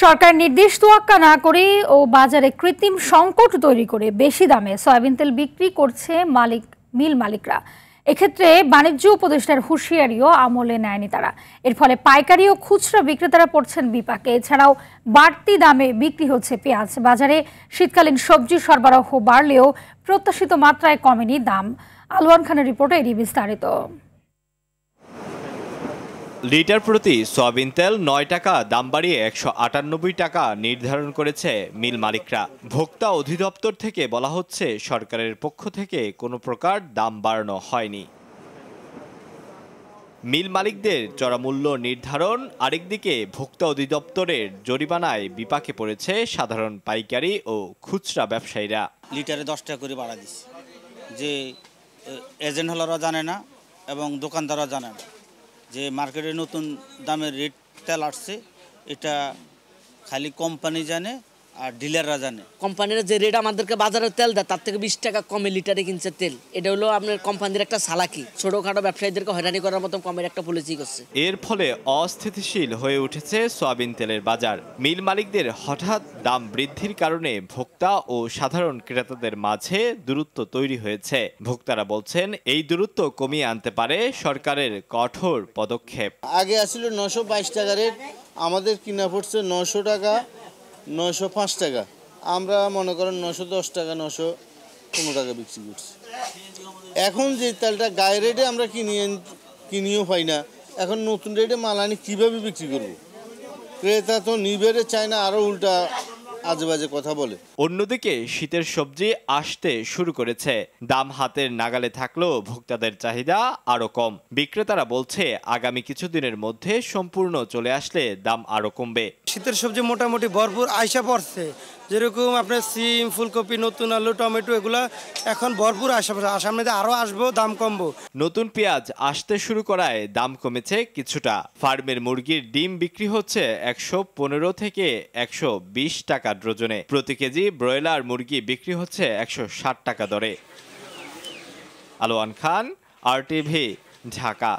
সরকার নির্দেশ তোয়াক্কা না করে ও বাজারে কৃত্রিম সংকট তৈরি করে বেশি দামে সয়াবিন তেল বিক্রি করছে মিল মালিকরা। এক্ষেত্রে বাণিজ্য উপদেষ্টার হুঁশিয়ারিও আমলে নেয়নি তারা। এর ফলে পাইকারি ও খুচরা বিক্রেতারা পড়ছেন বিপাকে। এছাড়াও বাড়তি দামে বিক্রি হচ্ছে পেঁয়াজ। বাজারে শীতকালীন সবজি সরবরাহ বাড়লেও প্রত্যাশিত মাত্রায় কমেনি দাম। আলোয়ান খানের রিপোর্টে এরই বিস্তারিত। লিটার প্রতি সয়াবিন তেল ৯ টাকা দাম বাড়িয়ে ১৯৮ টাকা নির্ধারণ করেছে মিল মালিকরা। ভোক্তা অধিদপ্তর থেকে বলা হচ্ছে সরকারের পক্ষ থেকে কোনো প্রকার দাম বাড়ানো হয়নি। মিল মালিকদের চড়া মূল্য নির্ধারণ, আরেকদিকে ভোক্তা অধিদপ্তরের জরিমানায় বিপাকে পড়েছে সাধারণ পাইকারি ও খুচরা ব্যবসায়ীরা। লিটারে ১০ টাকা করে বাড়া দিচ্ছে, যে এজেন্ট হলারও জানে না এবং দোকানদারও জানে না যে মার্কেটে নতুন দামের রেট তেল আসছে। এটা খালি কোম্পানি জানে আর ডিলাররা জানে। কোম্পানিরা যে রেট আমাদেরকে বাজারে তেল দেয় তার থেকে ২০ টাকা কমে লিটারে কিনছে তেল। এটা হলো আপনার কোম্পানির একটা চালাকি, ছোটখাটো ব্যবসায়ীদেরকে হয়রানি করার মতো কমের একটা পলিসি করছে। এর ফলে অস্থিতিশীল হয়ে উঠেছে সয়াবিন তেলের বাজার। মিল মালিকদের হঠাৎ দাম বৃদ্ধির কারণে ভোক্তা ও সাধারণ ক্রেতাদের মাঝে দূরত্ব তৈরি হয়েছে। ভোক্তারা বলছেন এই দূরত্ব কমিয়ে আনতে পারে সরকারের কঠোর পদক্ষেপ। আগে আসলে ৯২২ টাকা রেট, আমাদের কিনা পড়ছে ৯০০ টাকা, ৯০৫ টাকা। আমরা মনে করেন ৯১০ টাকা, ৯১৫ টাকা বিক্রি করছি। এখন যে তেলটা গায়ে রেটে আমরা কিনিও পাই না, এখন নতুন রেটে মাল আনি কীভাবে বিক্রি করব? ক্রেতা তো নিবেড়ে চায় না, আরও উল্টা আজেবাজে কথা বলে। অন্যদিকে শীতের সবজি আসতে শুরু করেছে। দাম হাতের নাগালে থাকলেও ভোক্তাদের চাহিদা আরো কম। বিক্রেতারা বলছে আগামী কিছুদিনের মধ্যে সম্পূর্ণ চলে আসলে দাম আরো কমবে। শীতের সবজি মোটামুটি ভরপুর আইসা পড়ছে, যেরকম আপনার সিম, ফুলকপি, নতুন আলু, টমেটো এগুলা এখন ভরপুর আসা পড়ছে। সামনে আরো আসবো, দাম কমবো। নতুন পেঁয়াজ আসতে শুরু করায় দাম কমেছে কিছুটা। ফার্মের মুরগির ডিম বিক্রি হচ্ছে ১১৫ থেকে ১২০ টাকা ডজনে। প্রতি কেজি ব্রয়লার মুরগি বিক্রি হচ্ছে ১৬০ টাকা দরে। আলোয়ান খান, RTV, ঢাকা।